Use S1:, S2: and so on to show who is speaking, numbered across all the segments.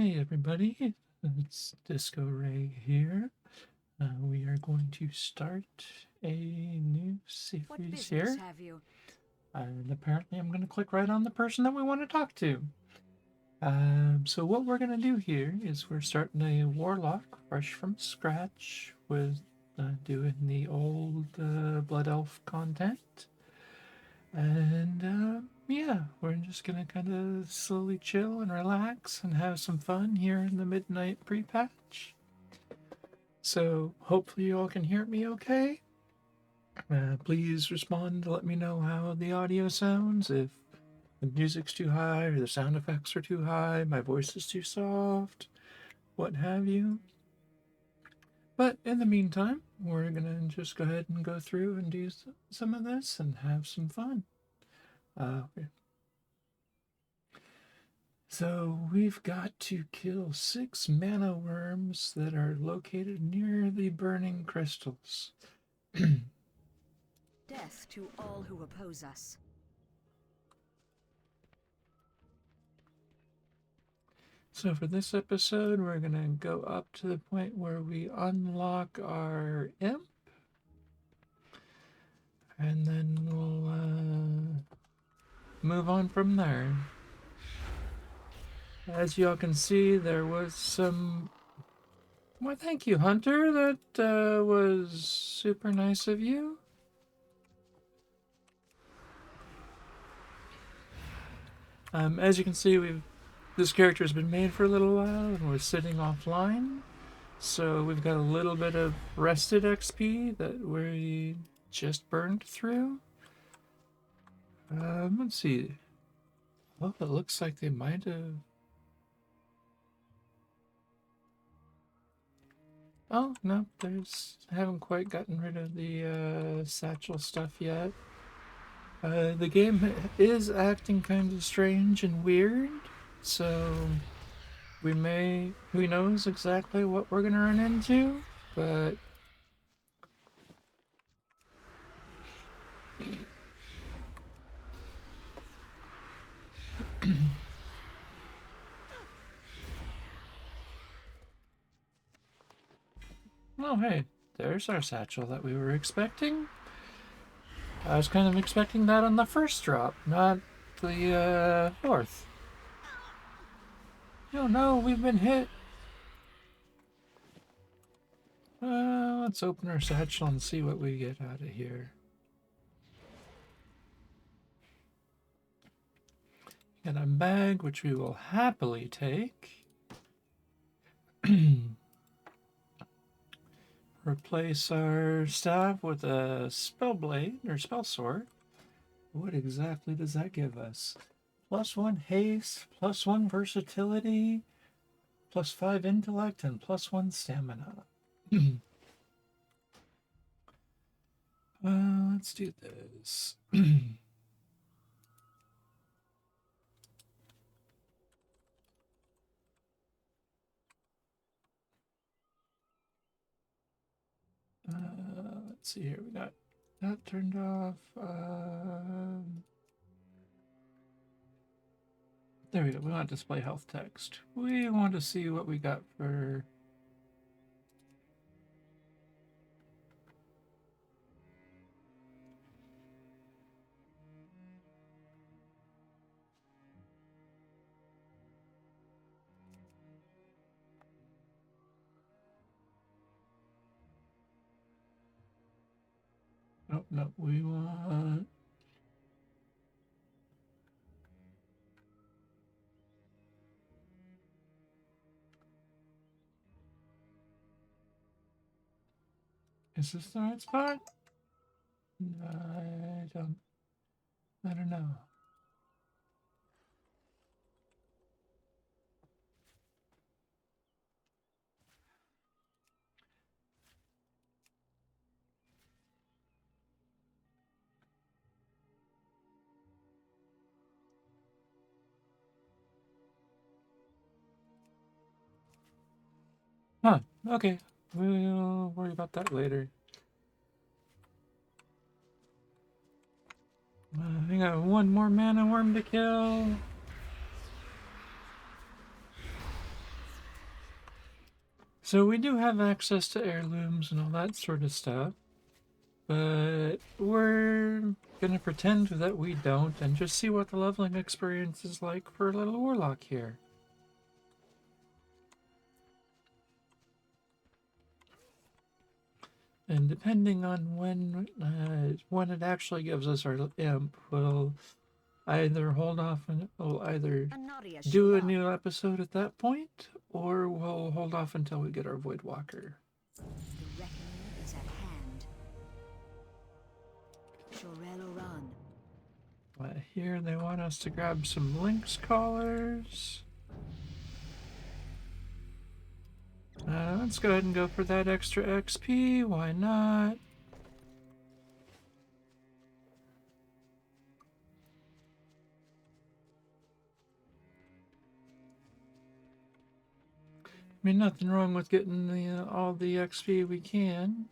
S1: Hey everybody, it's Disco Ray here. We are going to start a new
S2: What
S1: series
S2: business
S1: here.
S2: have you?
S1: And apparently I'm going to click right on the person that we want to talk to. So what we're going to do here is we're starting a Warlock fresh from scratch with doing the old Blood Elf content. And yeah, we're just gonna kind of slowly chill and relax and have some fun here in the midnight pre-patch. So hopefully you all can hear me okay. Please respond to let me know how the audio sounds. If the music's too high or the sound effects are too high, my voice is too soft, what have you. But in the meantime, we're gonna just go ahead and go through and do some of this and have some fun. Uh, So we've got to kill 6 mana worms that are located near the burning crystals.
S2: Death to all who oppose us.
S1: So for this episode, we're going to go up to the point where we unlock our imp. And then we'll move on from there. As y'all can see, there was some... Well, thank you, Hunter. That was super nice of you. As you can see, this character has been made for a little while and was sitting offline. So we've got a little bit of rested XP that we just burned through. Let's see. Well, it looks like they might have... Oh, no, haven't quite gotten rid of the satchel stuff yet. The game is acting kind of strange and weird, so who knows exactly what we're gonna run into, but oh hey, there's our satchel that we were expecting. I was kind of expecting that on the first drop, not the fourth. Oh no, we've been hit. Let's open our satchel and see what we get out of here. Got a bag, which we will happily take. Replace our staff with a spell blade or spell sword. What exactly does that give us? +1 haste, +1 versatility, +5 intellect, and +1 stamina. Let's do this. Let's see here. We got that turned off. There we go. We want to display health text. We want to see what we got for... Nope, nope. We want... Is this the right spot? I don't know. Huh, okay. We'll worry about that later. I got one more mana worm to kill. So we do have access to heirlooms and all that sort of stuff, but we're gonna pretend that we don't and just see what the leveling experience is like for a little warlock here. And depending on when it actually gives us our imp, we'll either hold off and we'll either
S2: Anaria
S1: do a
S2: Shura.
S1: new episode at that point, or we'll hold off until we get our Voidwalker.
S2: The reckoning is at hand. Shorel Oran.
S1: Here they want us to grab some lynx collars. Let's go ahead and go for that extra XP. Why not? I mean, nothing wrong with getting the all the XP we can.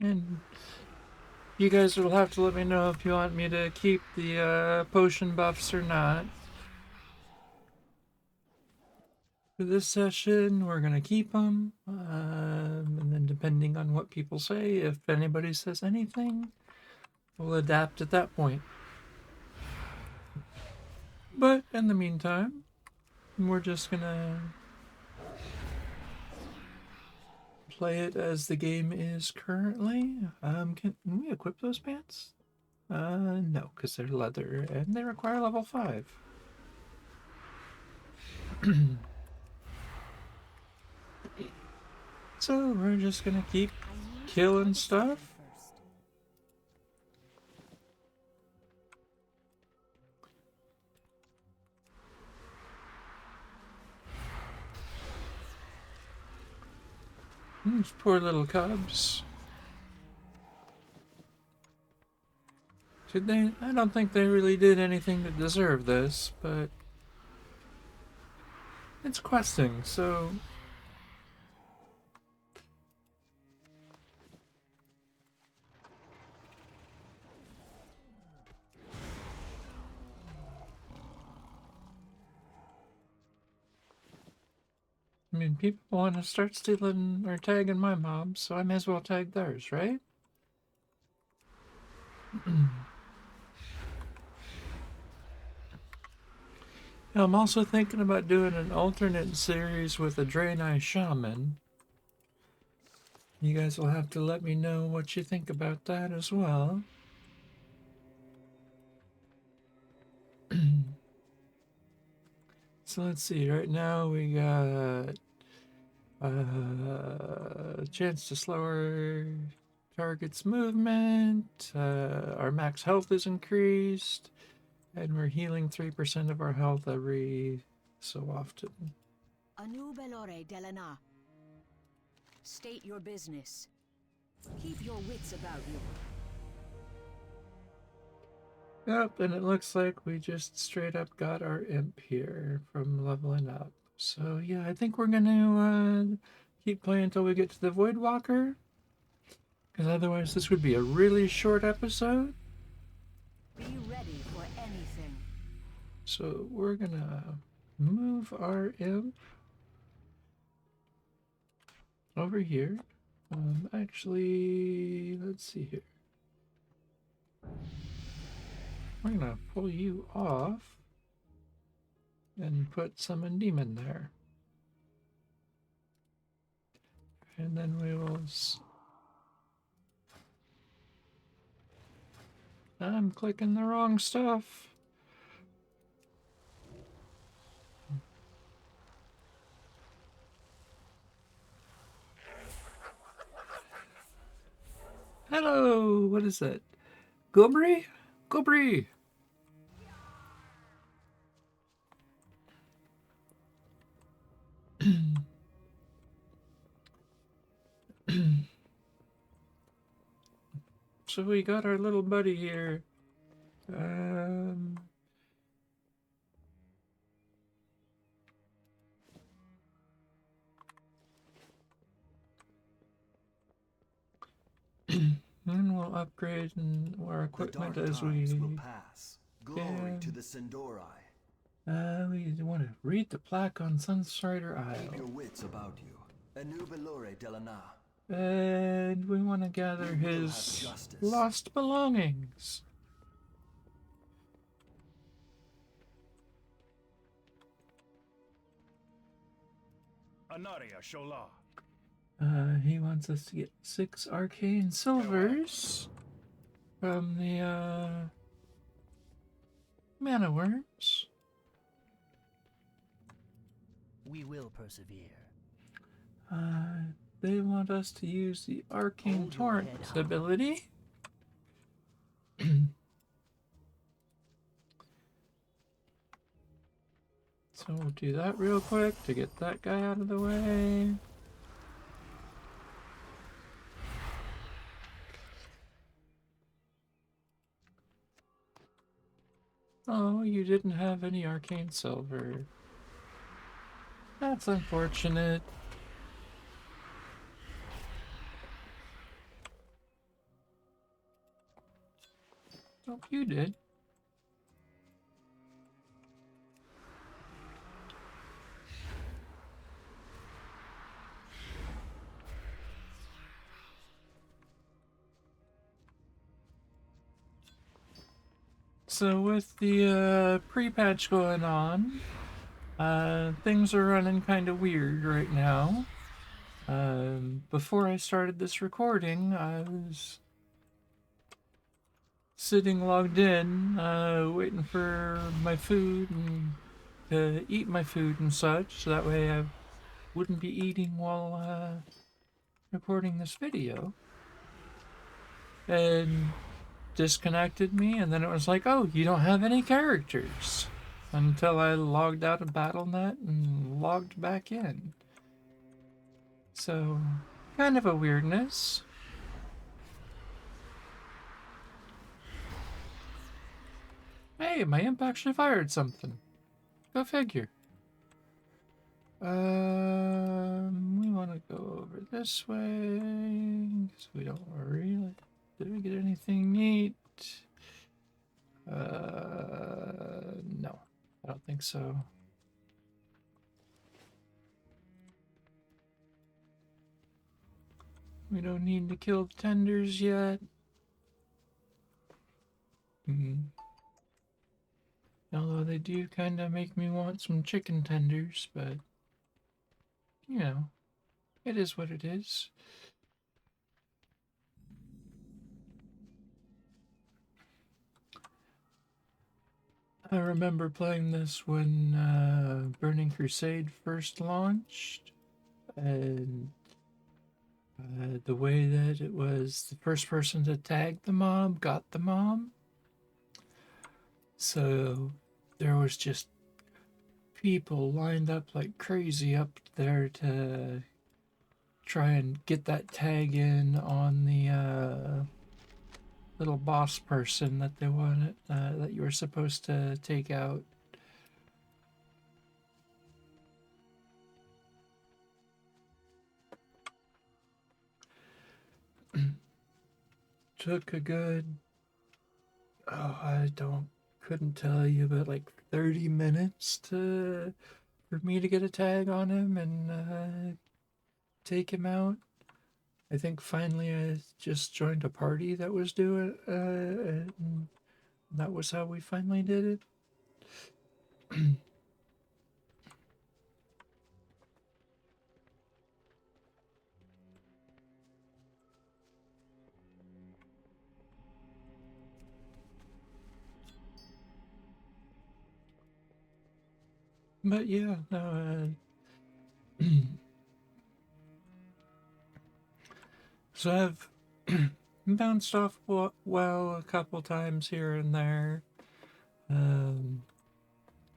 S1: And you guys will have to let me know if you want me to keep the potion buffs or not. For this session, we're going to keep them. And then depending on what people say, if anybody says anything, we'll adapt at that point. But in the meantime, we're just going to play it as the game is currently. Can we equip those pants? No, because they're leather and they require level 5. So we're just gonna keep killing stuff. These poor little cubs. Did they? I don't think they really did anything to deserve this, but it's questing, so I mean, people want to start stealing or tagging my mobs, so I may as well tag theirs, right? I'm also thinking about doing an alternate series with a Draenei Shaman. You guys will have to let me know what you think about that as well. So let's see, right now we got a chance to slow our target's movement, our max health is increased, and we're healing 3% of our health every so often.
S2: Anu Belore Delana. State your business. Keep your wits about you.
S1: Yep, and it looks like we just straight up got our imp here from leveling up. So yeah, I think we're gonna keep playing until we get to the Voidwalker, because otherwise this would be a really short episode.
S2: Be ready for anything.
S1: So we're gonna move our imp over here. Actually, let's see here. We're gonna pull you off and put Summon Demon there. And then we will... I'm clicking the wrong stuff. Hello, what is that? Gobri? Gobri! So we got our little buddy here. know, upgrading our
S3: The
S1: equipment
S3: dark
S1: as
S3: times
S1: we
S3: will pass. Glory to the Sindorai.
S1: we want to read the plaque on Sunstrider
S3: Keep your
S1: Isle.
S3: wits about you. Anu Belore Delana.
S1: And we want to gather
S3: We will have
S1: his
S3: justice.
S1: lost belongings.
S4: Anaria Shola.
S1: He wants us to get 6 arcane silvers from the mana worms.
S5: We will persevere.
S1: They want us to use the arcane
S5: Hold your
S1: torrent
S5: head high.
S1: ability. So we'll do that real quick to get that guy out of the way. Oh, you didn't have any arcane silver. That's unfortunate. Oh, you did. So with the pre-patch going on, things are running kind of weird right now. Before I started this recording, I was sitting logged in, waiting for my food and to eat my food and such, so that way I wouldn't be eating while recording this video. And disconnected me, and then it was like, oh, you don't have any characters, until I logged out of BattleNet and logged back in. So, kind of a weirdness. Hey, my imp actually fired something. Go figure. We want to go over this way, because we don't really... Did we get anything neat? No, I don't think so. We don't need to kill the tenders yet. Although they do kind of make me want some chicken tenders, but, you know, it is what it is. I remember playing this when Burning Crusade first launched, and the way that it was the first person to tag the mob got the mob. So there was just people lined up like crazy up there to try and get that tag in on the little boss person that they wanted, that you were supposed to take out. Took a good, couldn't tell you, but like 30 minutes for me to get a tag on him and take him out. I think finally I just joined a party that was doing it, and that was how we finally did it. But yeah, no, so I've bounced off well a couple times here and there.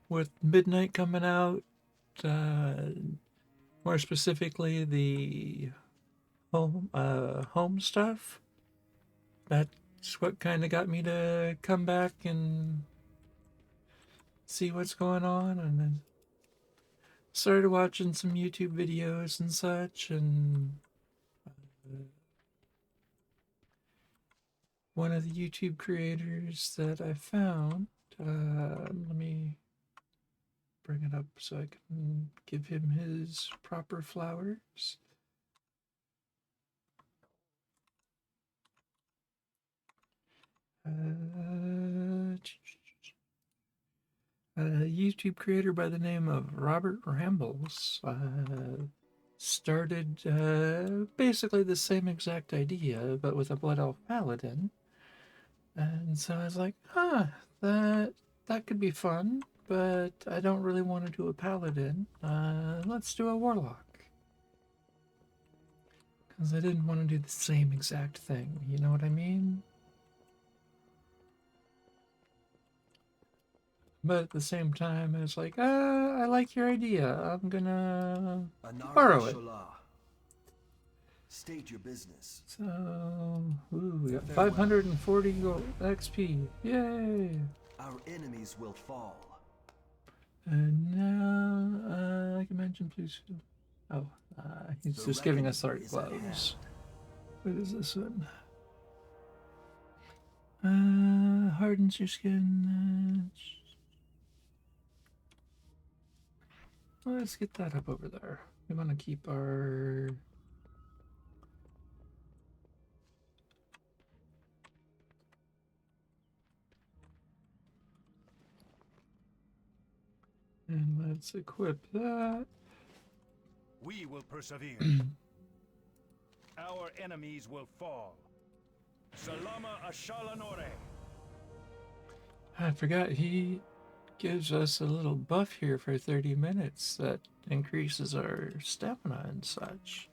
S1: With Midnight coming out, more specifically the home stuff, that's what kind of got me to come back and see what's going on, and then started watching some YouTube videos and such, and one of the YouTube creators that I found. Let me bring it up so I can give him his proper flowers. A YouTube creator by the name of Robert Rambles started basically the same exact idea, but with a Blood Elf Paladin. And so I was like, that could be fun, but I don't really want to do a Paladin. Let's do a Warlock. Because I didn't want to do the same exact thing, you know what I mean? But at the same time, it's like, I like your idea. I'm gonna borrow it.
S3: State your business.
S1: So, ooh, we got 540 gold XP. Yay!
S3: Our enemies will fall.
S1: And now, like I mentioned, please. Oh, he's
S3: The
S1: just giving us our
S3: reckoning is at
S1: gloves. What is this one? Hardens your skin. Let's get that up over there. We want to keep our... And let's equip that.
S4: We will persevere. Our enemies will fall. Salama Ashalanore.
S1: I forgot he gives us a little buff here for 30 minutes that increases our stamina and such.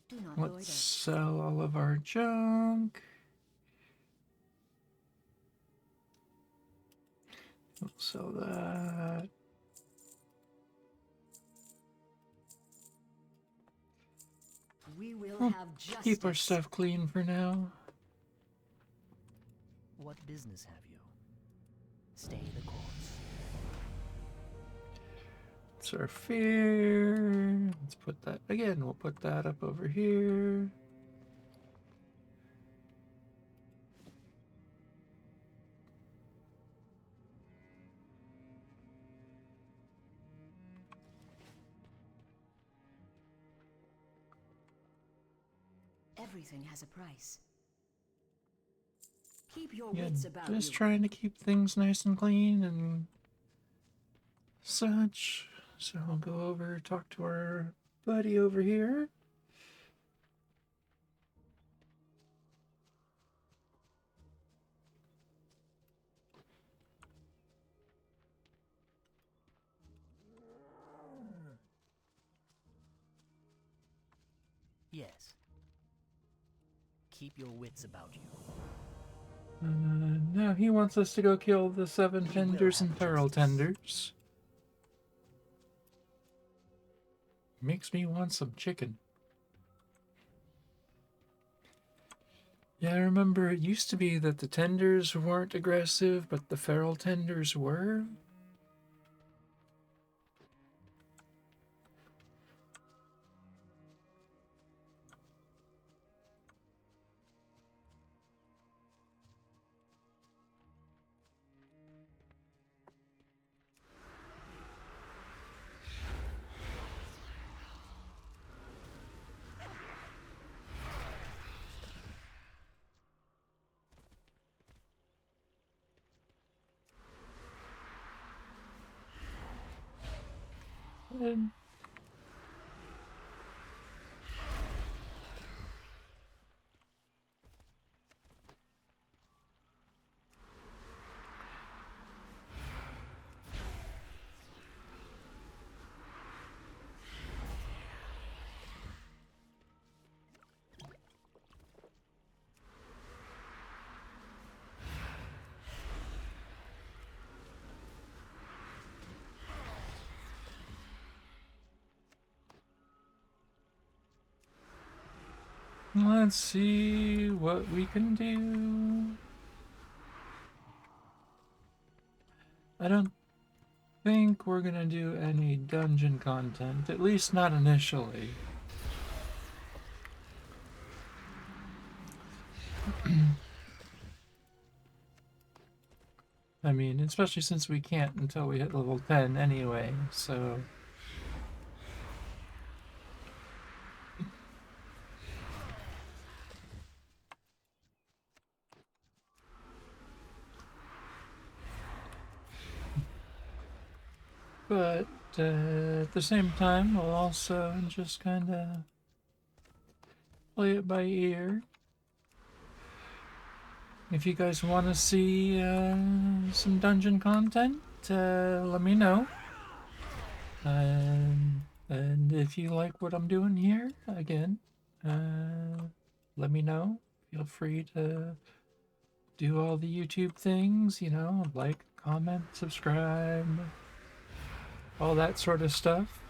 S2: Do not
S1: Let's
S2: loiter.
S1: sell all of our junk. We'll sell that.
S2: We will
S1: We'll
S2: have justice.
S1: keep our stuff clean for now.
S5: What business have you? Stay the course.
S1: It's our fear. Let's put that again. We'll put that up over here.
S2: Everything has a price. Keep your
S1: Yeah,
S2: wits about
S1: just
S2: you.
S1: trying to keep things nice and clean and such. So I'll go over, talk to our buddy over here.
S5: Yes. Keep your wits about you.
S1: Now he wants us to go kill the 7
S5: We will
S1: tenders
S5: have
S1: and feral
S5: justice.
S1: tenders. Makes me want some chicken. Yeah, I remember it used to be that the tenders weren't aggressive, but the feral tenders were. And let's see what we can do. I don't think we're gonna do any dungeon content, at least not initially. I mean, especially since we can't until we hit level 10 anyway, so... But at the same time, we'll also just kind of play it by ear. If you guys want to see some dungeon content, let me know. And if you like what I'm doing here, again, let me know. Feel free to do all the YouTube things, you know, like, comment, subscribe, all that sort of stuff.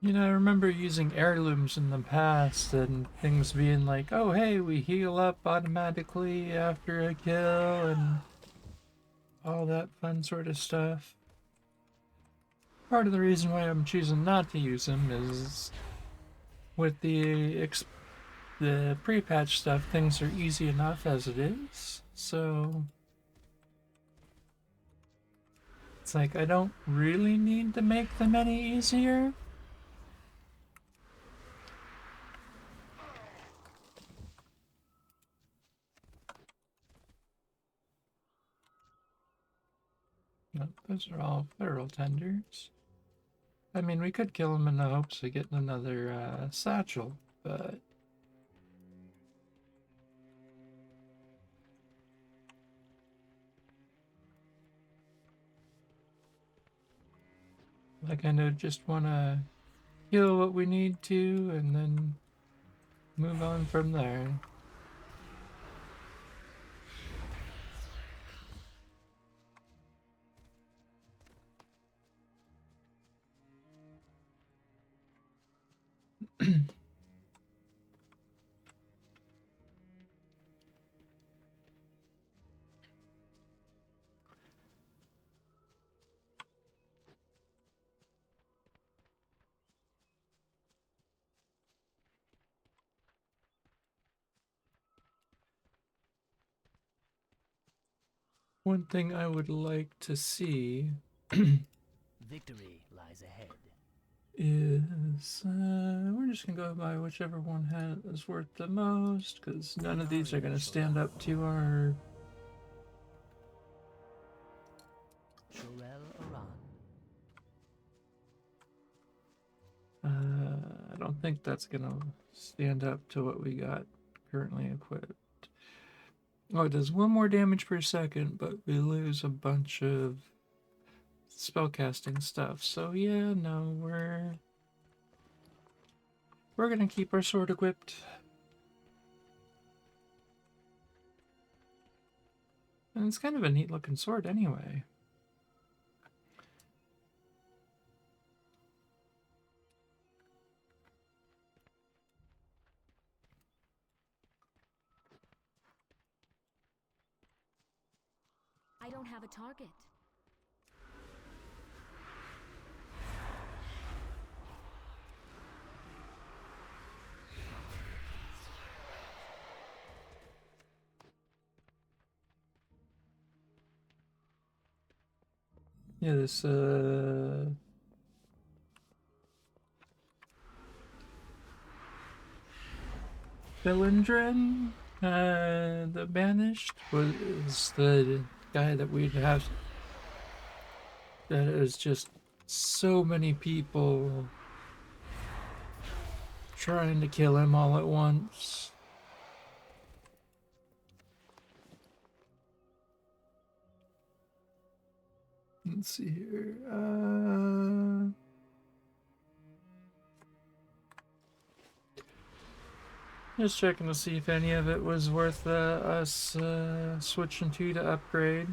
S1: You know, I remember using heirlooms in the past and things being like, oh hey, we heal up automatically after a kill and all that fun sort of stuff. Part of the reason why I'm choosing not to use them is with the pre-patch stuff, things are easy enough as it is. So it's like I don't really need to make them any easier. No, those are all feral tenders. I mean, we could kill them in the hopes of getting another satchel, but... I kind of just want to heal what we need to and then move on from there. One thing I would like to see
S5: Victory lies ahead.
S1: is we're just gonna go by whichever one is worth the most, because none of these are gonna stand up to our I don't think that's gonna stand up to what we got currently equipped. Oh, it does 1 more damage per second, but we lose a bunch of spellcasting stuff. So yeah, no, we're gonna keep our sword equipped. And it's kind of a neat looking sword anyway.
S2: I don't have a target.
S1: Yeah, this Philindren, the Banished, was the guy that we'd have. That is just so many people trying to kill him all at once. Let's see here. Just checking to see if any of it was worth us switching to upgrade.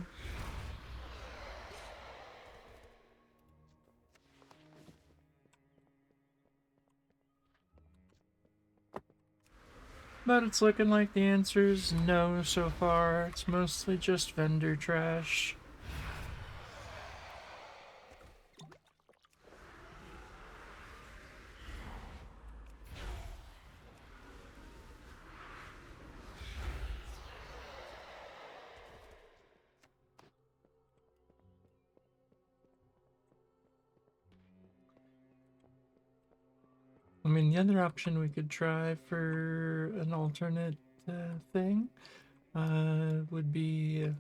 S1: But it's looking like the answer is no so far. It's mostly just vendor trash. I mean, the other option we could try for an alternate thing would be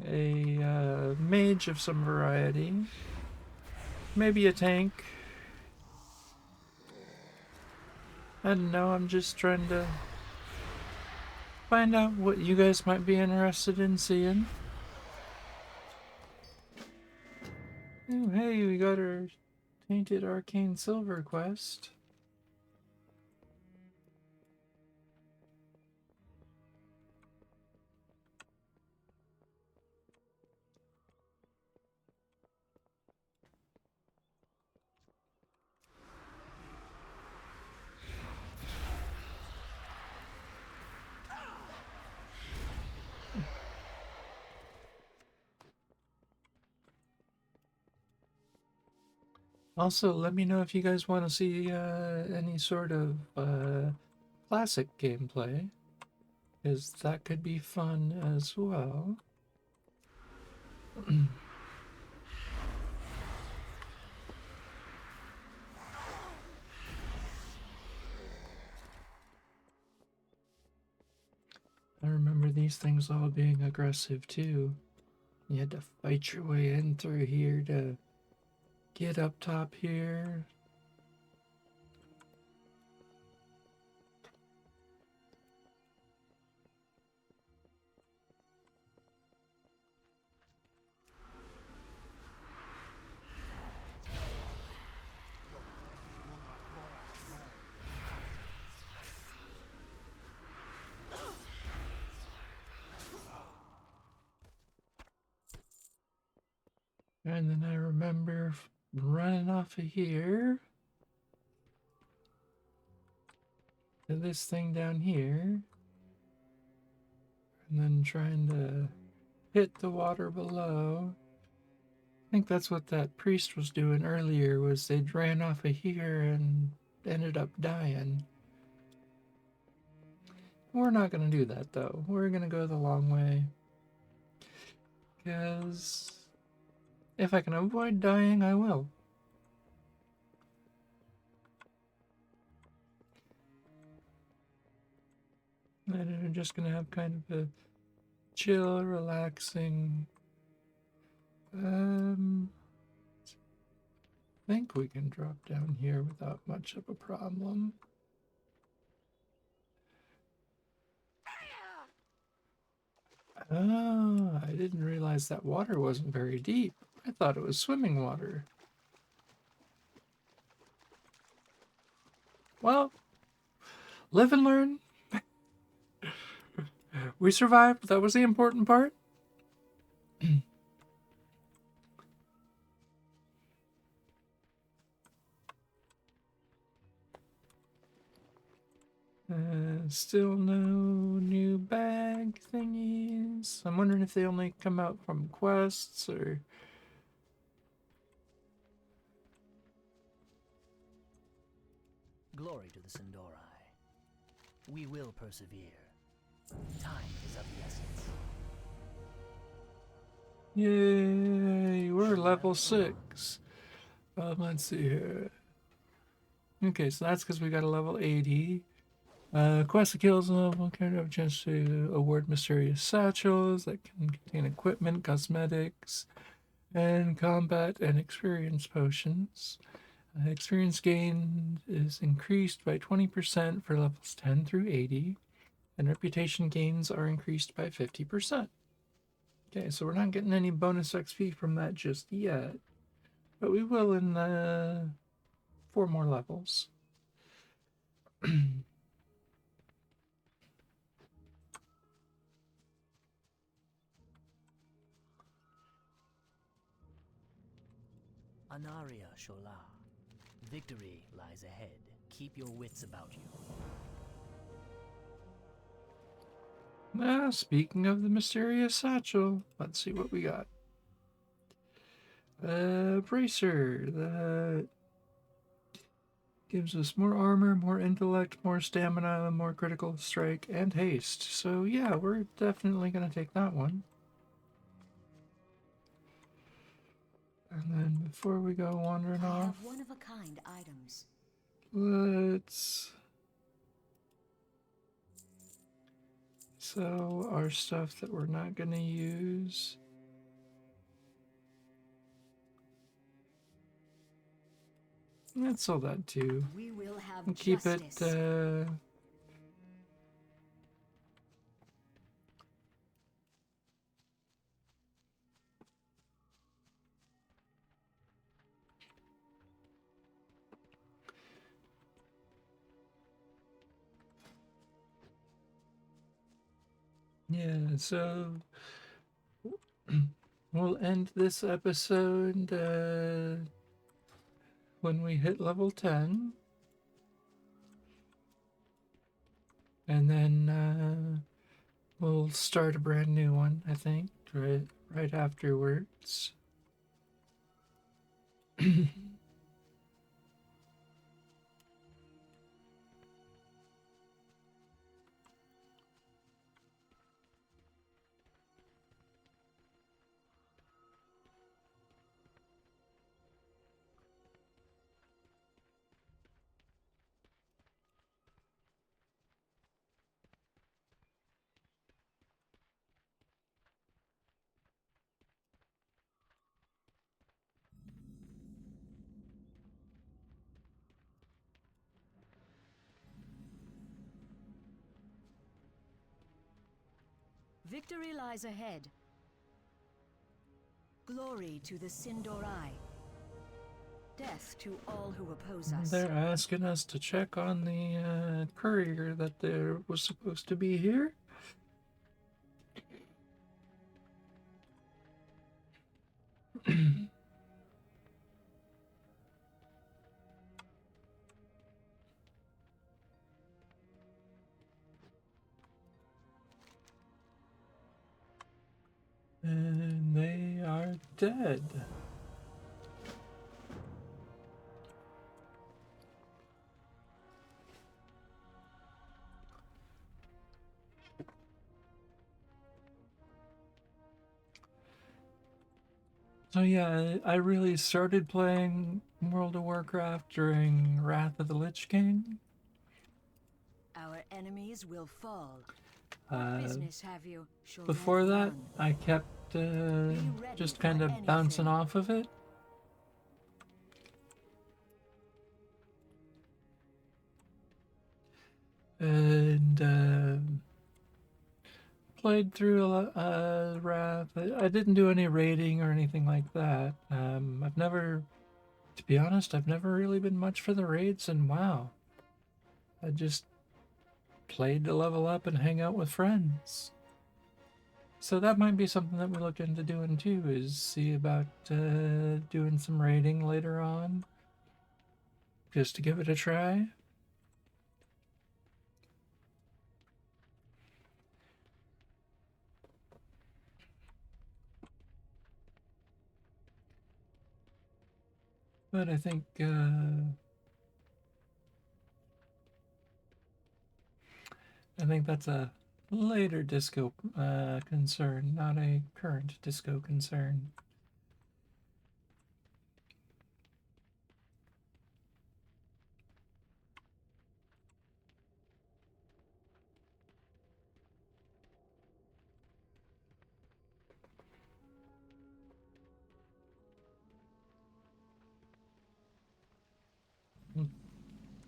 S1: a mage of some variety. Maybe a tank. I don't know, I'm just trying to find out what you guys might be interested in seeing. Oh, hey, we got our Tainted Arcane Silver quest. Also, let me know if you guys want to see any sort of classic gameplay, because that could be fun as well. I remember these things all being aggressive too. You had to fight your way in through here to get up top here. And then I remember running off of here to this thing down here. And then trying to hit the water below. I think that's what that priest was doing earlier, was they ran off of here and ended up dying. We're not going to do that though. We're going to go the long way. Because if I can avoid dying, I will. And we're just going to have kind of a chill, relaxing. I think we can drop down here without much of a problem. Oh, I didn't realize that water wasn't very deep. I thought it was swimming water. Well, live and learn. We survived. That was the important part. Still no new bag thingies. I'm wondering if they only come out from quests or...
S5: Glory to the Sindori. We will persevere. Time is of the essence.
S1: Yay, we're level 6. Let's see here. Okay, so that's because we got a level 80. Quest that kills a level character have a chance to award mysterious satchels that can contain equipment, cosmetics, and combat and experience potions. Experience gain is increased by 20% for levels 10 through 80, and reputation gains are increased by 50%. Okay, so we're not getting any bonus XP from that just yet, but we will in 4 more levels.
S5: Anaria Shola. Victory lies ahead. Keep your wits about you.
S1: Speaking of the mysterious satchel, let's see what we got. Bracer, that gives us more armor, more intellect, more stamina, more critical strike, and haste. So yeah, we're definitely going to take that one. And then before we go wandering
S2: I
S1: off...
S2: have one-of-a-kind items.
S1: let's sell our stuff that we're not going to use. Let's sell that too.
S2: We will have
S1: And keep
S2: justice.
S1: it. Yeah, so we'll end this episode when we hit level 10. And then we'll start a brand new one, I think, right afterwards.
S2: Victory lies ahead. Glory to the Sindorai. Death to all who oppose us.
S1: They're asking us to check on the courier that there was supposed to be here. And they are dead. So yeah, I really started playing World of Warcraft during Wrath of the Lich King.
S2: Our enemies will fall.
S1: Uh,
S2: What business have you? Shall
S1: Before
S2: let
S1: that,
S2: run.
S1: I kept
S2: ready
S1: just
S2: for
S1: kind of bouncing
S2: anything.
S1: off of it. And played through a lot, Wrath. I didn't do any raiding or anything like that. I've never, to be honest, I've never really been much for the raids, and wow. I just played to level up and hang out with friends. So that might be something that we look into doing too, is see about doing some raiding later on. Just to give it a try. But I think that's a later disco concern, not a current disco concern.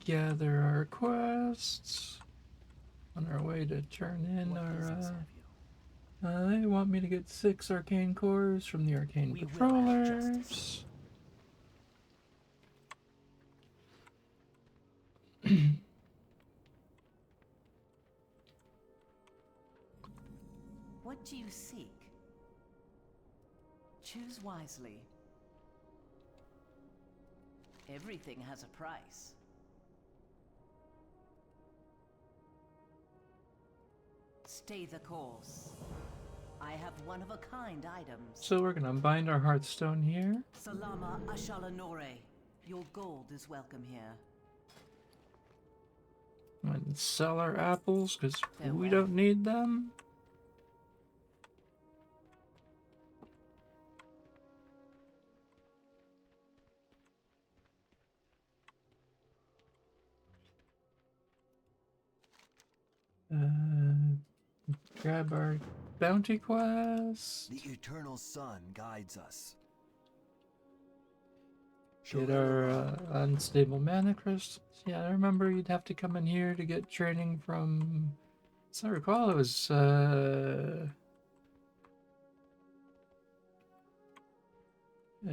S1: Gather our quests on our way to turn in
S5: What business
S1: our.
S5: have you?
S1: They want me to get 6 arcane cores from the arcane
S5: We will have
S1: patrollers.
S5: justice. What do you seek? Choose wisely. Everything has a price. Stay the course. I have one-of-a-kind items.
S1: So we're gonna bind our Hearthstone here.
S5: Salama Ashalanore. Your gold is welcome here.
S1: And sell our apples because we
S5: Farewell.
S1: don't need them. grab our bounty quest.
S3: The eternal sun guides us.
S1: Get our unstable mana crystals. Yeah, I remember you'd have to come in here to get training from. As I recall, it was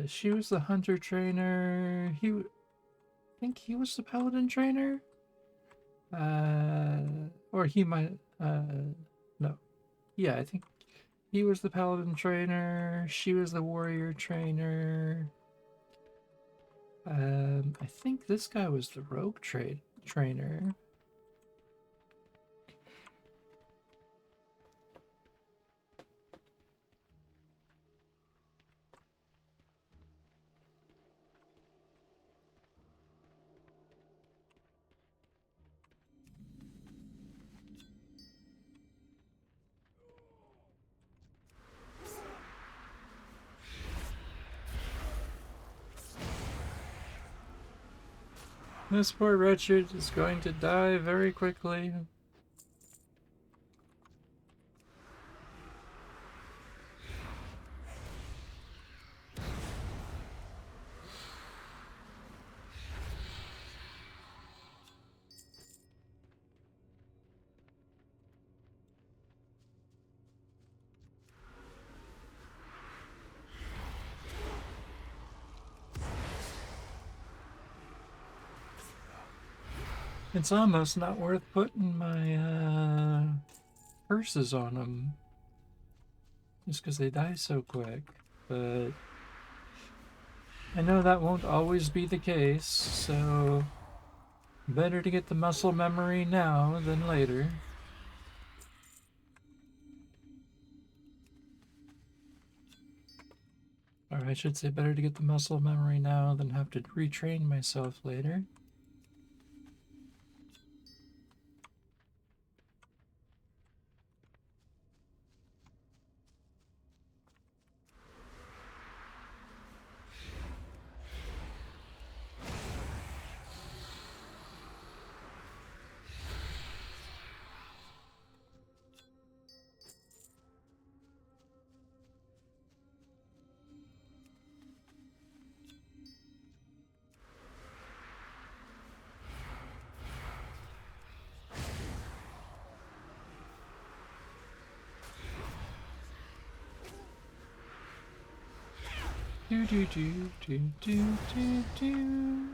S1: she was the hunter trainer. I think he was the paladin trainer. Or he might. No. Yeah, I think he was the paladin trainer. She was the warrior trainer. I think this guy was the rogue trainer. This poor wretched is going to die very quickly. It's almost not worth putting my curses on them. Just because they die so quick. But I know that won't always be the case, so better to get the muscle memory now than later. Or I should say better to get the muscle memory now than have to retrain myself later. Do do do do do do do.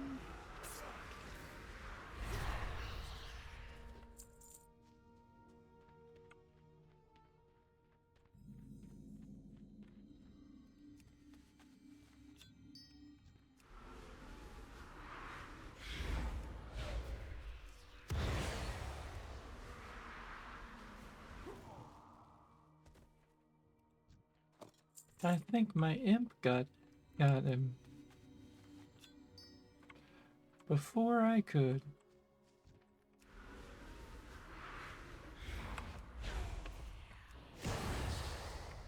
S1: I think my imp got him before I could.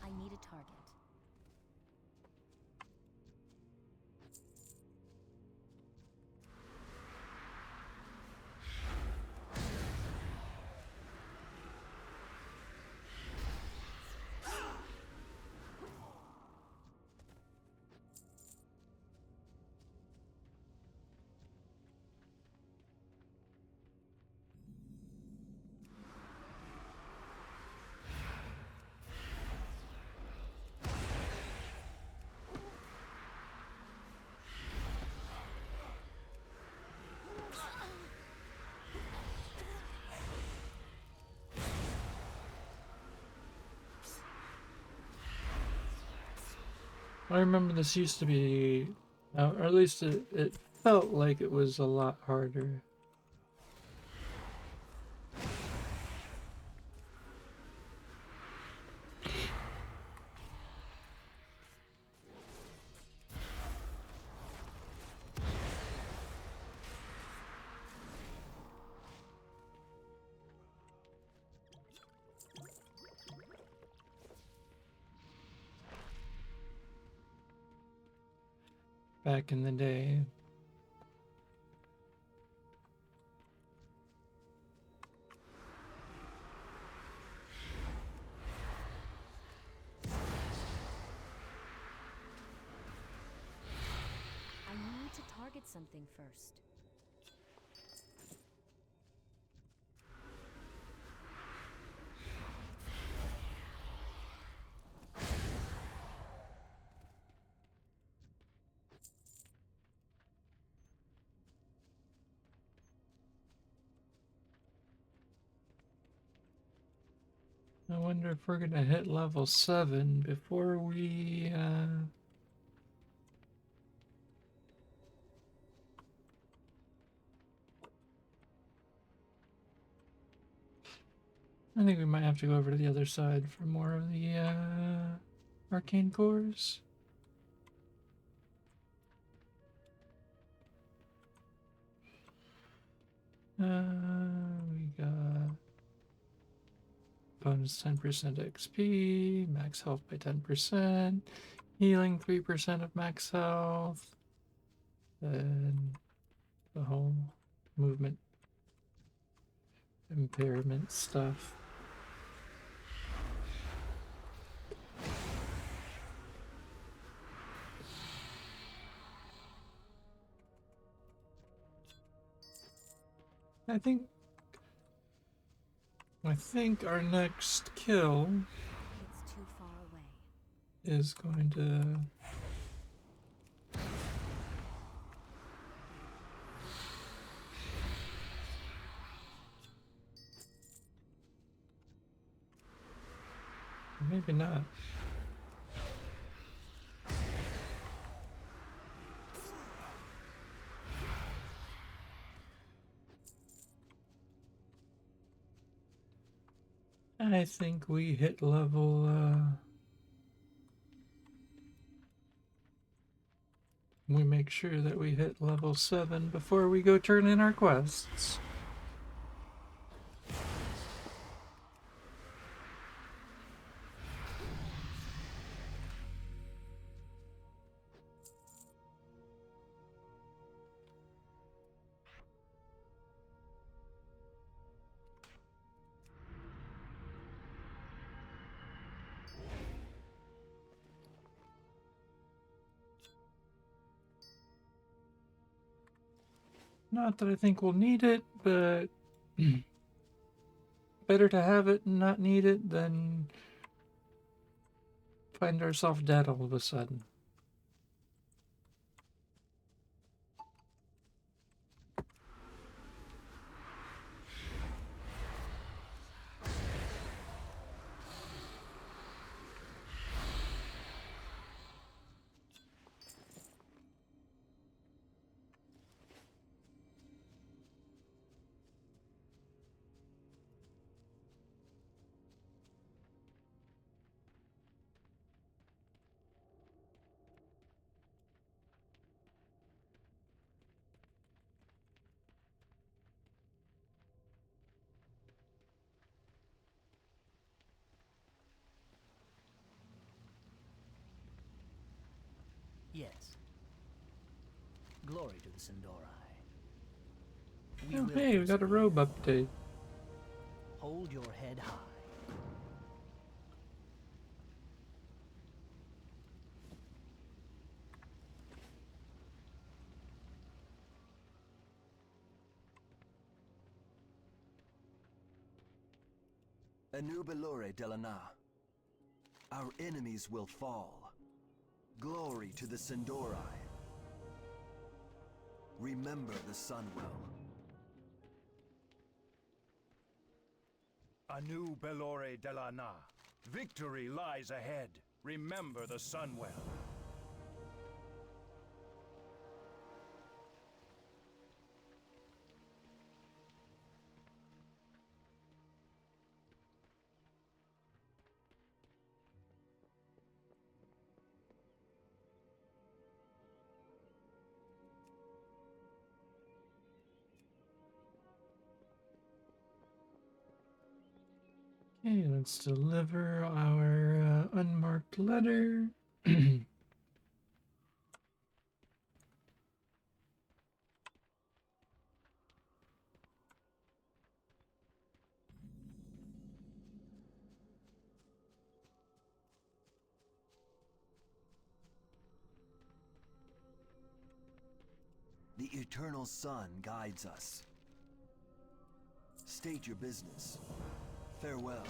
S2: I need a target.
S1: I remember this used to be, or at least it felt like it was a lot harder. Back in the day.
S2: something first.
S1: I wonder if we're gonna hit level 7 before we I think we might have to go over to the other side for more of the arcane cores. We got bonus 10% XP, max health by 10%, healing 3% of max health, then the whole movement impairment stuff. I think our next kill
S2: It's too far away.
S1: is going to maybe not. I think we hit level we make sure that we hit level 7 before we go turn in our quests. Not that I think we'll need it, but better to have it and not need it than find ourselves dead all of a sudden.
S5: Yes. Glory to the Sindori.
S1: Oh, hey, we got a robe update.
S5: Hold your head high.
S3: Anubelore Delana. Our enemies will fall. Glory to the Sindori. Remember the Sunwell.
S4: Anu Belore Delana. Victory lies ahead. Remember the Sunwell.
S1: Okay, let's deliver our unmarked letter.
S3: The eternal sun guides us. State your business. Farewell.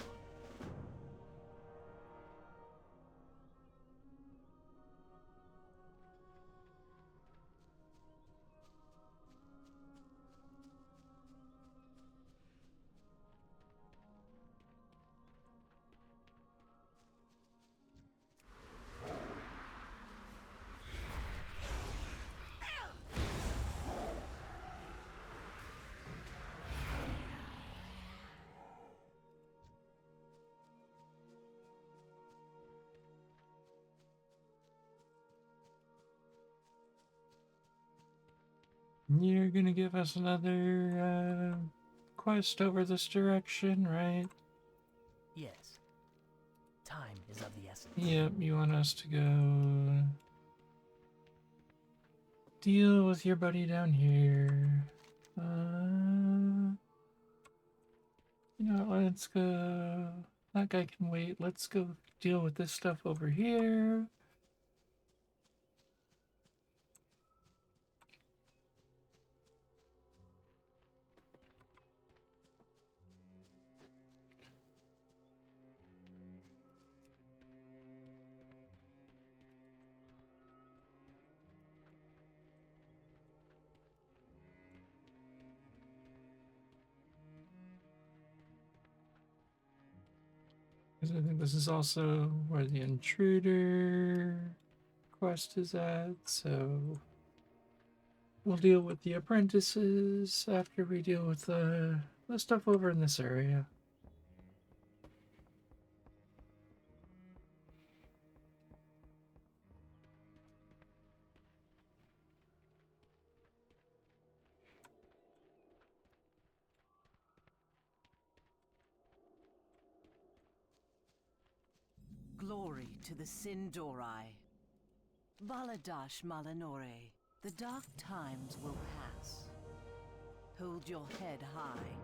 S1: You're gonna give us another quest over this direction, right?
S5: Yes. Time is of the essence.
S1: Yep, you want us to go deal with your buddy down here. You know what, let's go. That guy can wait. Let's go deal with this stuff over here. Because I think this is also where the intruder quest is at, so we'll deal with the apprentices after we deal with the stuff over in this area.
S2: Glory to the Sindorai. Baladash Malanore. The dark times will pass. Hold your head high.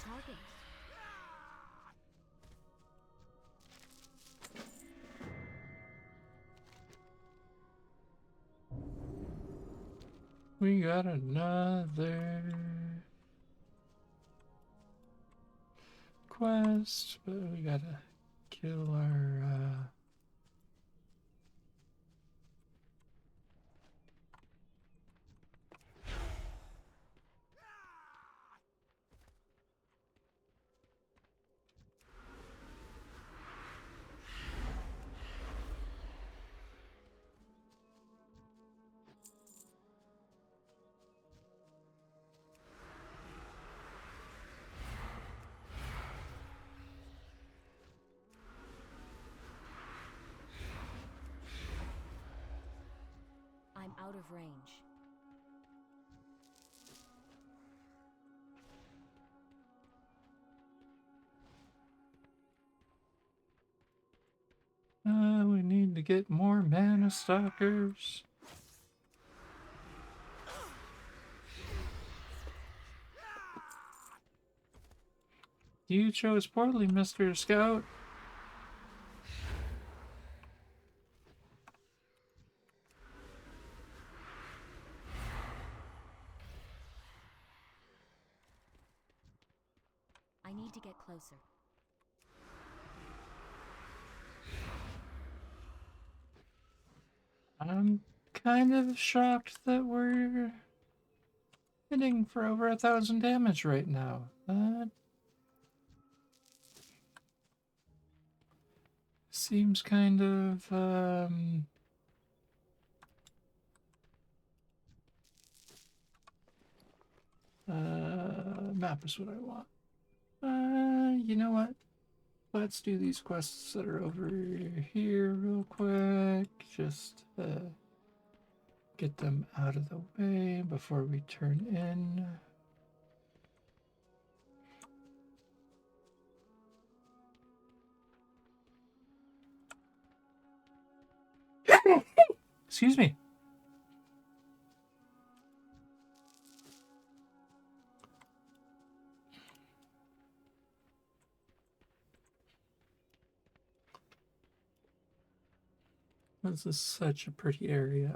S6: Target.
S1: We got another quest, but we gotta kill our
S6: I'm out of range.
S1: we need to get more mana stalkers. You chose poorly, Mr. Scout.
S6: need to get closer.
S1: I'm kind of shocked that we're hitting for over 1,000 damage right now. That seems kind of, map is what I want. You know what? Let's do these quests that are over here real quick. Just, get them out of the way before we turn in. Excuse me. This is such a pretty area.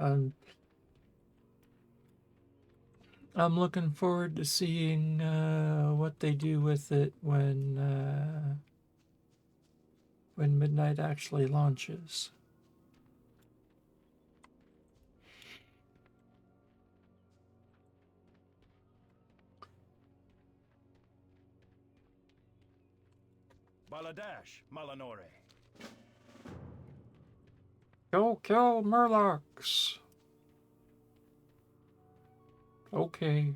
S1: I'm looking forward to seeing what they do with it when Midnight actually launches.
S4: Baladash, Malanore.
S1: Go kill Murlocs. Okay.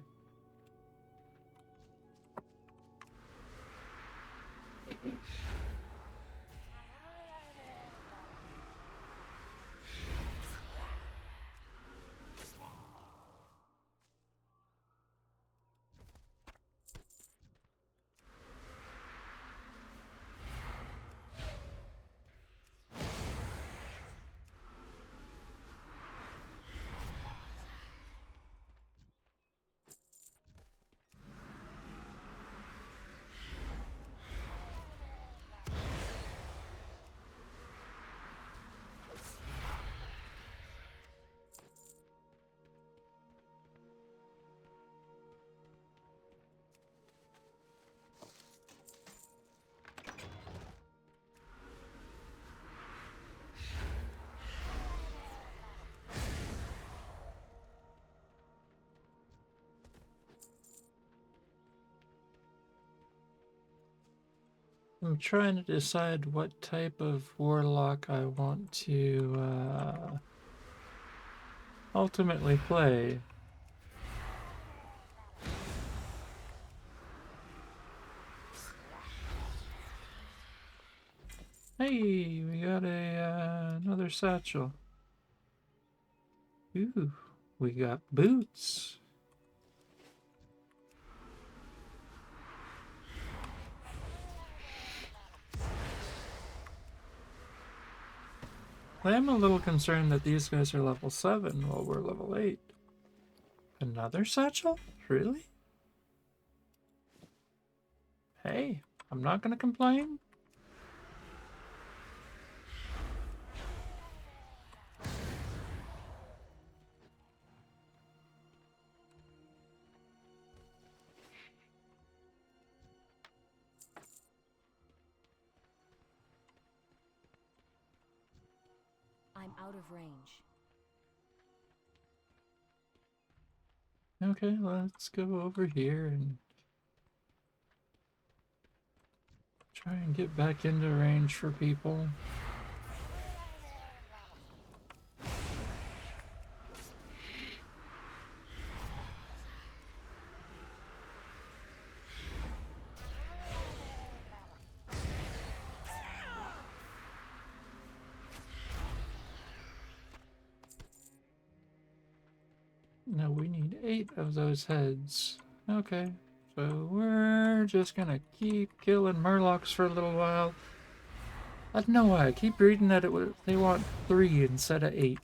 S1: I'm trying to decide what type of warlock I want to ultimately play. Hey, we got a another satchel. Ooh, we got boots. I am a little concerned that these guys are level 7 while we're level 8. Another satchel? Really? Hey, I'm not gonna complain.
S6: I'm out of range.
S1: Okay, let's go over here and try and get back into range for people. No, we need 8 of those heads. Okay, so we're just gonna keep killing Murlocs for a little while. I don't know why, I keep reading that they want 3 instead of 8.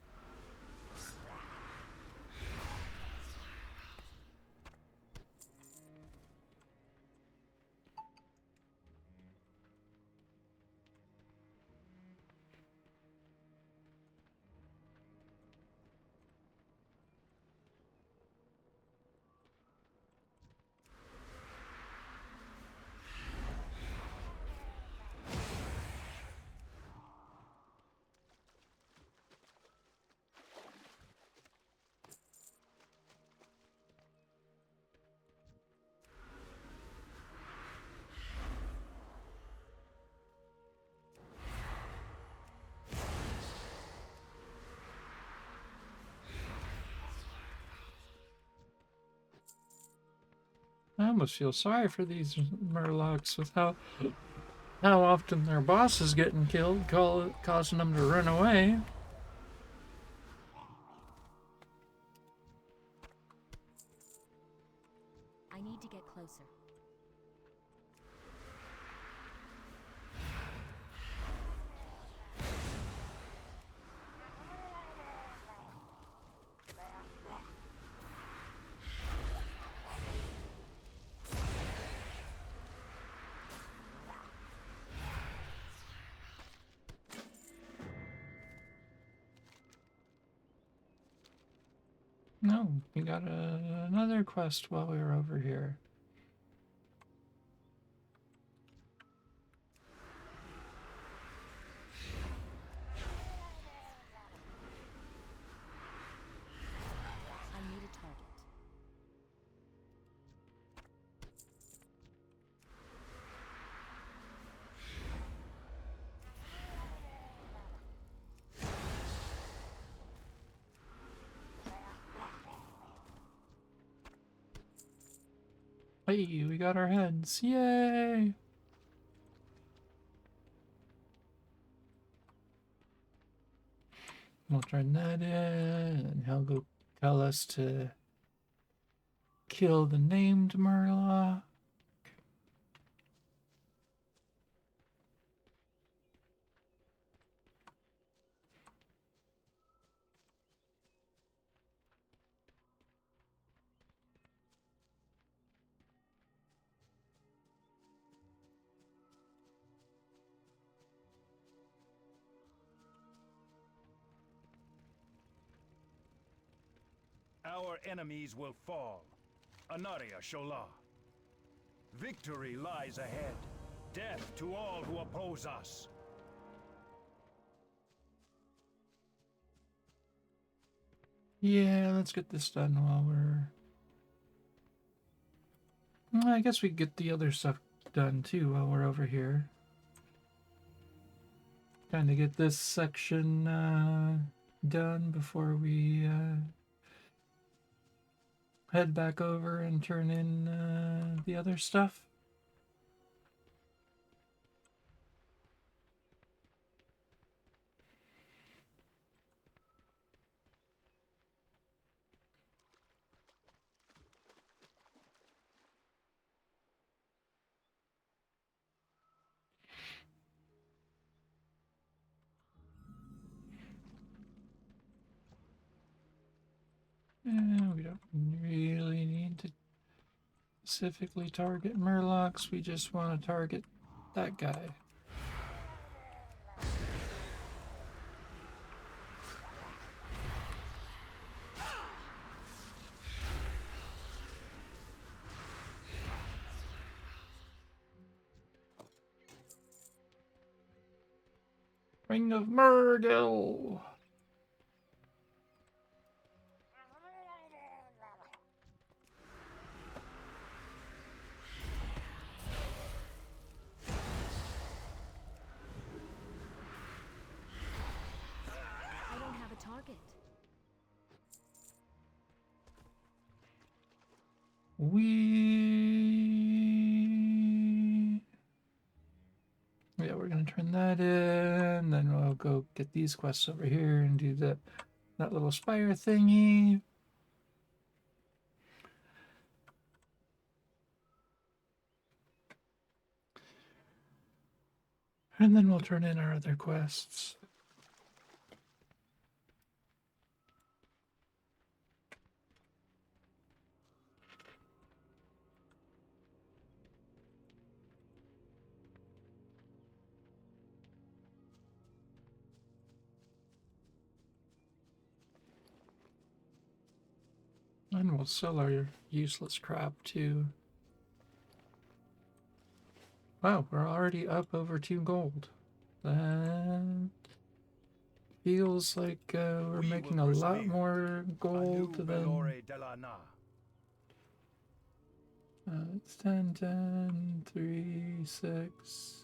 S1: almost feel sorry for these Murlocs with how often their boss is getting killed, causing them to run away.
S6: I need to get closer.
S1: No, we got another quest while we were over here.
S6: I need a target.
S1: Hey, we got our heads. Yay! We'll turn that in, and he'll go tell us to kill the named Murloc.
S4: Our enemies will fall. Anaria Shola. Victory lies ahead. Death to all who oppose us.
S1: Yeah, let's get this done while we're... I guess we get the other stuff done too while we're over here. Kind of get this section done before we head back over and turn in the other stuff. We don't really need to specifically target Murlocs. We just want to target that guy. Ring of Murgil!
S6: I don't have a target.
S1: Yeah, we're gonna turn that in, then we'll go get these quests over here and do that little spire thingy. And then we'll turn in our other quests. And we'll sell our useless crap too. Wow, we're already up over 2 gold. That feels like we're
S4: We
S1: making
S4: will
S1: a lot
S4: persevere.
S1: more gold
S4: Anu
S1: than...
S4: Belore Delana.
S1: It's 10, 10, 3, 6.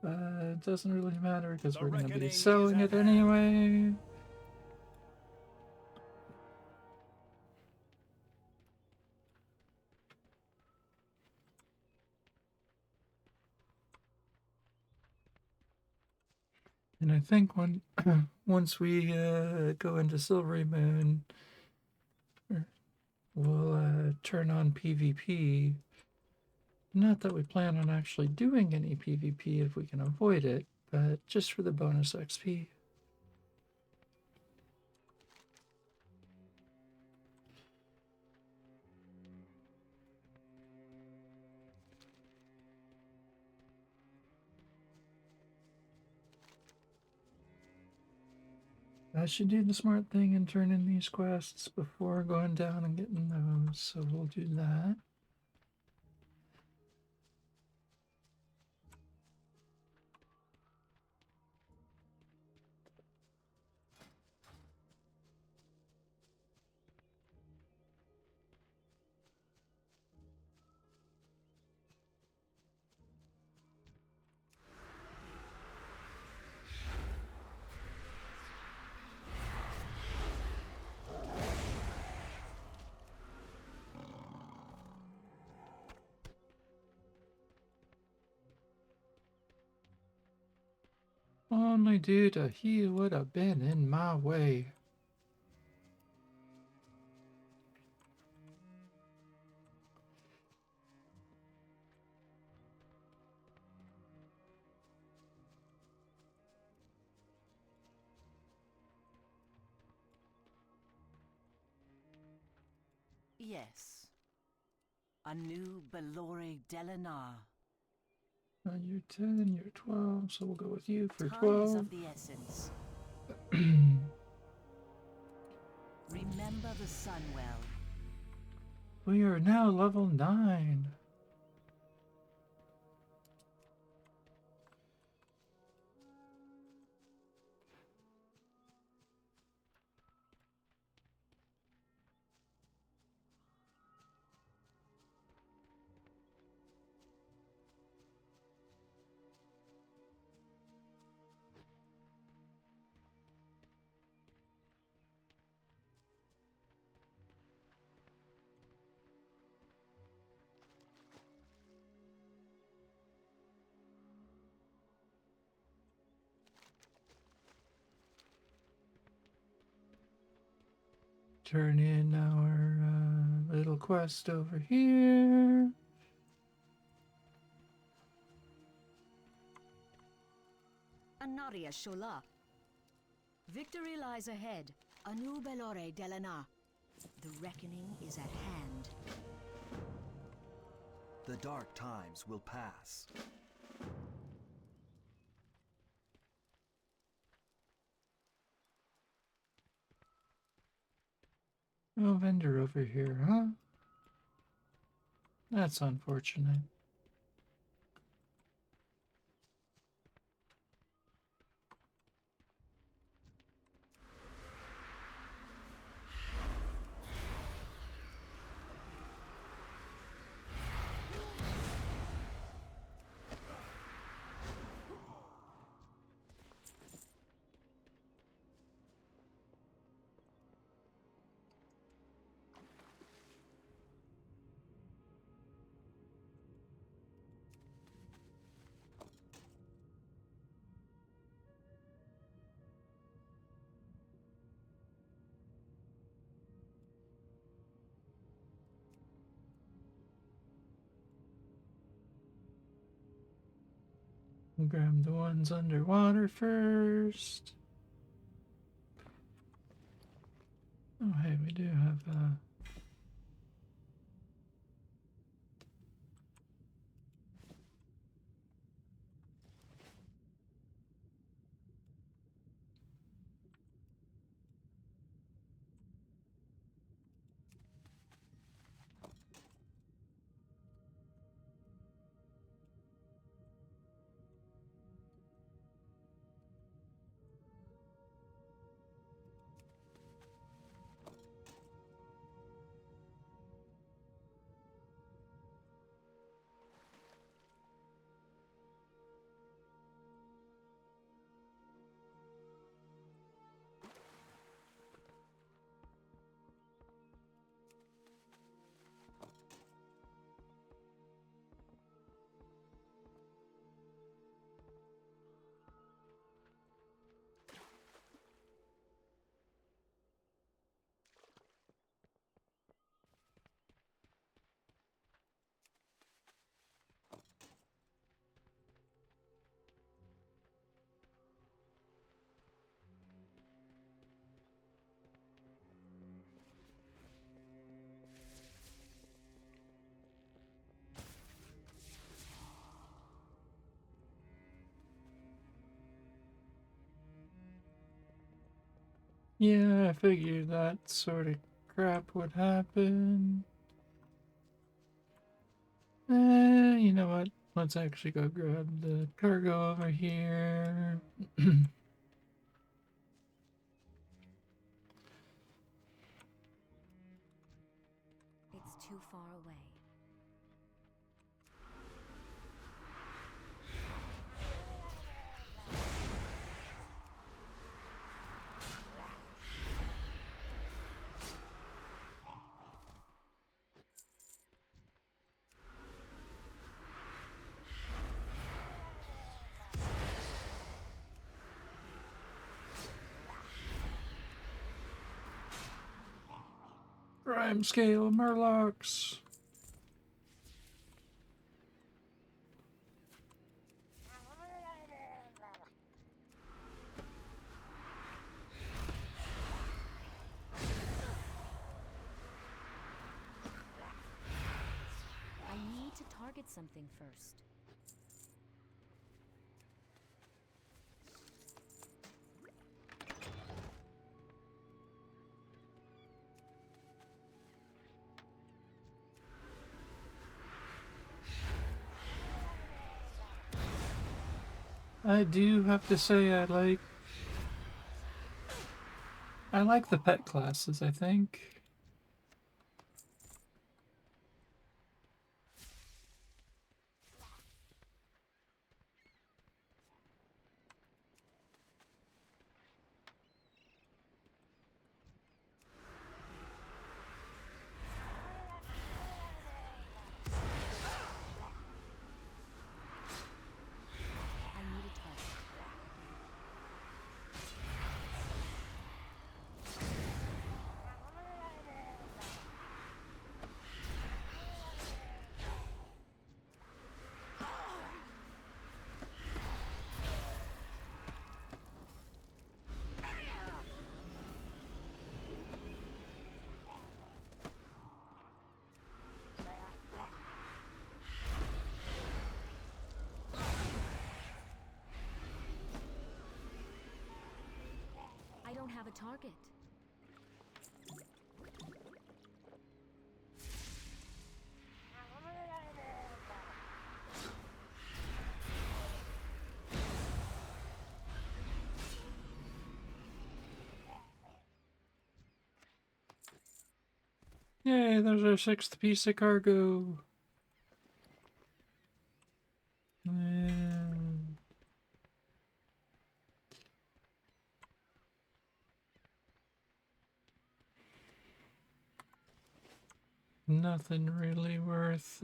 S1: It doesn't really matter because
S4: The
S1: we're going to
S4: reckoning
S1: be
S4: is
S1: selling
S4: at
S1: it
S4: hand.
S1: anyway. And I think once we go into Silvery Moon, we'll turn on PvP. Not that we plan on actually doing any PvP if we can avoid it, but just for the bonus XP. I should do the smart thing and turn in these quests before going down and getting those, so we'll do that. Only due to he would have been in my way.
S2: Yes. A new Belore Delanar.
S1: You're 10, you're 12, so we'll go with you for
S2: Time is
S1: 12.
S2: of the essence. Remember the sun well.
S1: We are now level 9. Turn in our little quest over here.
S2: Anaria Shola. Victory lies ahead. Anu Belore Delana. The reckoning is at hand.
S3: The dark times will pass.
S1: No vendor over here, huh? That's unfortunate. Grab the ones underwater first. Oh, hey, we do have Yeah, I figured that sort of crap would happen. You know what? Let's actually go grab the cargo over here.
S6: It's too far away.
S1: Prime scale Murlocs.
S6: I need to target something first.
S1: I do have to say I like the pet classes, I think.
S6: I need a target. I don't have a target.
S1: Yay, there's our 6th piece of cargo. Nothing really worth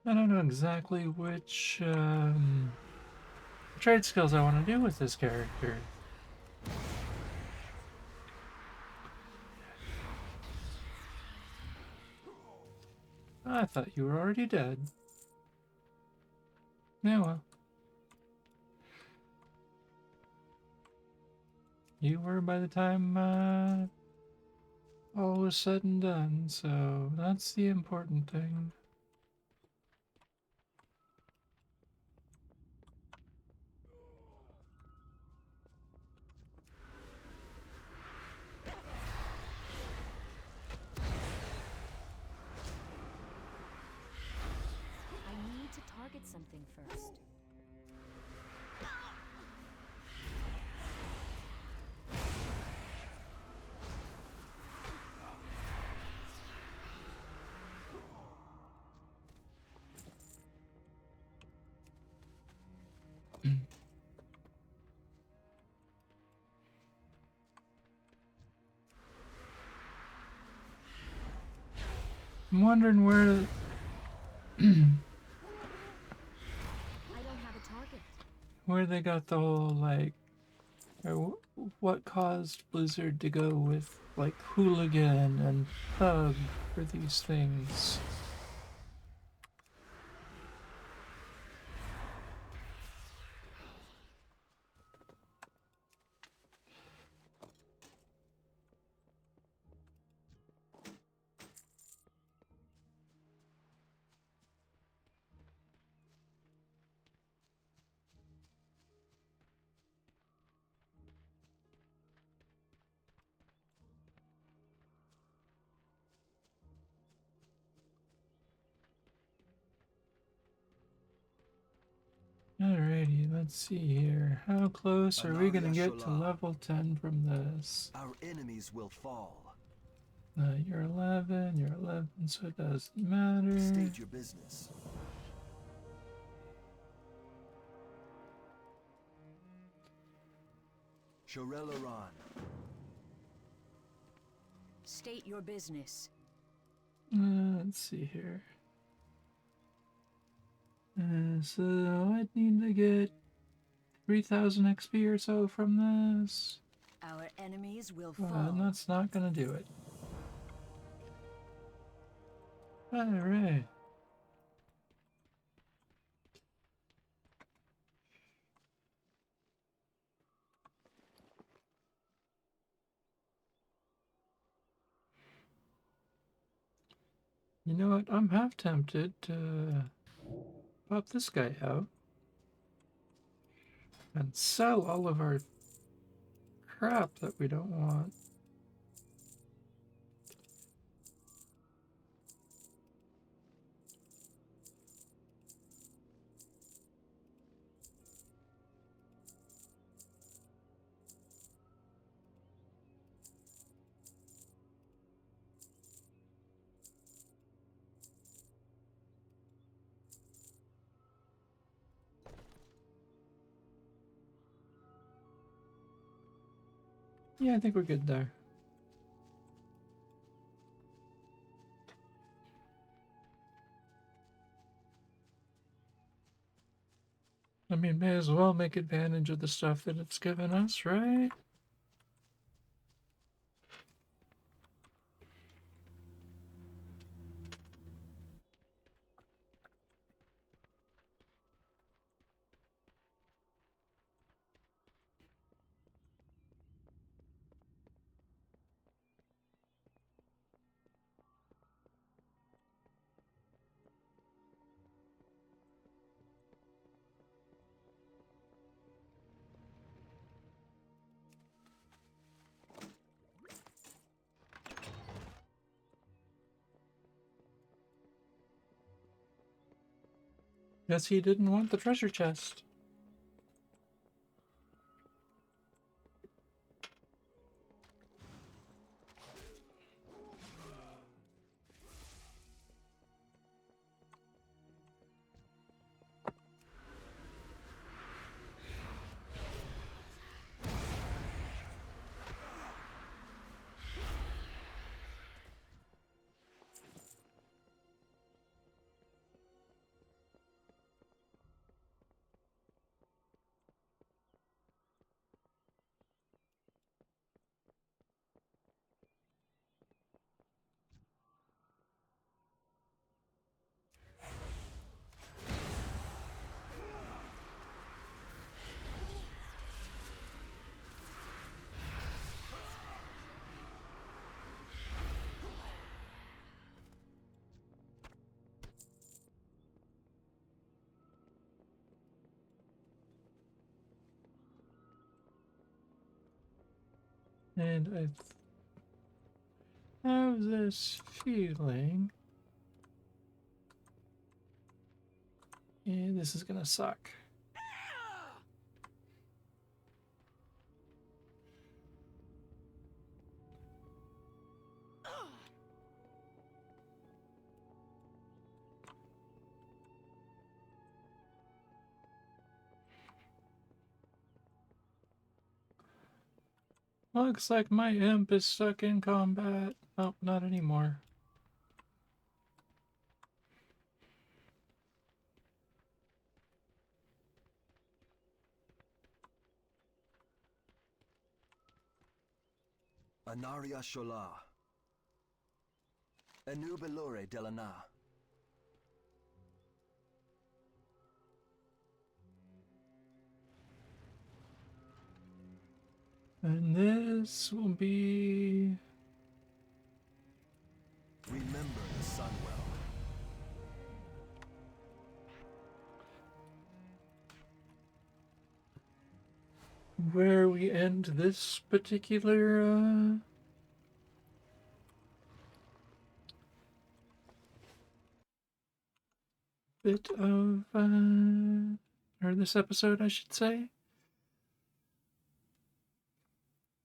S1: I don't know exactly which trade skills I want to do with this character. I thought you were already dead. Yeah, well. You were by the time all was said and done, so that's the important thing.
S6: something first.
S1: I'm wondering where
S6: I don't have a target.
S1: where they got the whole like, or what caused Blizzard to go with like hooligan and thug for these things. Alrighty, let's see here. How close are we gonna get to level 10 from this?
S3: Our enemies will fall.
S1: You're 11, you're 11, so it doesn't matter.
S3: State your business. Shorelaran.
S2: State your business.
S1: Let's see here. So I need to get 3,000 XP or so from this.
S2: Our enemies will
S1: And
S2: fall.
S1: that's not gonna do it. Alright. You know what? I'm half tempted to pop this guy out and sell all of our crap that we don't want. Yeah, I think we're good there. I mean, may as well make advantage of the stuff that it's given us, right? Guess he didn't want the treasure chest. And I have this feeling Yeah, this is gonna suck. Looks like my imp is stuck in combat. Oh, not anymore.
S3: Anaria Shola. Enu Belore Delana.
S1: And this will be...
S3: Remember the Sunwell.
S1: where we end this particular bit of or this episode, I should say.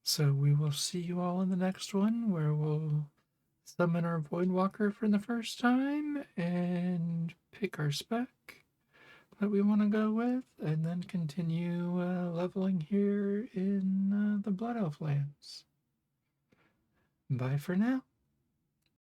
S1: So we will see you all in the next one, where we'll summon our Voidwalker for the first time and pick our spec that we want to go with, and then continue leveling here in the Blood Elf lands. Bye for now.